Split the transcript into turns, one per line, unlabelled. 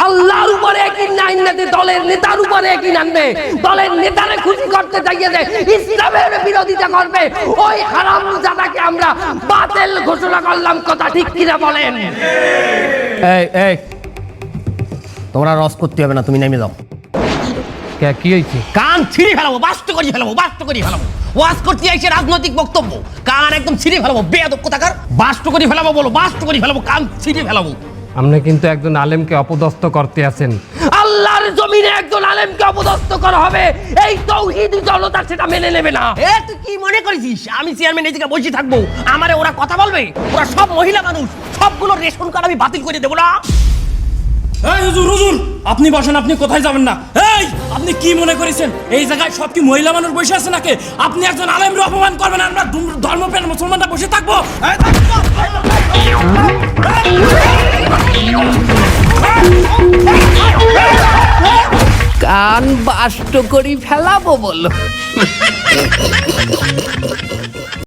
আল্লাহর উপরে একই আইন নাতে দলের নেতার উপরে একই আনবে, দলের নেতারে খুশি করতে চাইয়ে দেয়, ইসলামের বিরোধিতা করবে, ওই হারামজাদাকে আমরা বাতিল ঘোষণা করলাম। কথা ঠিক কিনা বলেন?
এই এই তোমরা রস করতে হবে না, তুমি নেমে যাও।
কি হয়েছে?
কান ছিঁড়ে ফেলাবো, বাস্ত করি ফেলাবো, বাস্ত করি ফেলাবো। ওয়াজ করতে আইছে রাজনৈতিক বক্তব্য, কান একদম ছিঁড়ে ফেলাবো। বেয়াদব কোথাকার, বাস্ত করি ফেলাবো বলো, বাস্ত করি ফেলাবো, কান ছিঁড়ে ফেলাবো।
আপনি কিন্তু একজন আলেমকে অপদস্থ করতে আছেন।
আল্লাহর জমিনে একজন আলেমকে অপদস্থ করা হবে, এই তাওহীদি জনতা সেটা মেনে নেবে না।
এ তুই কি মনে করেছিস আমি চেয়ারম্যান এদিকে বসে থাকবো? আমারে ওরা কথা বলবে? ওরা সব মহিলা মানুষ, সবগুলো রেশন কার্ড আমি বাতিল করে দেবো না।
এই হুজুর, হুজুর আপনি বসেন, আপনি কোথায় যাবেন না? এই আপনি কি মনে করেছেন এই জায়গায় সব কি মহিলা মানুষ বসে আছে নাকি? আপনি একজন আলেমকে অপমান করবেন, আমরা ধর্মপ্রাণ মুসলমানরা বসে থাকবো?
কান বাষ্ট করি ফেলাবো বলো।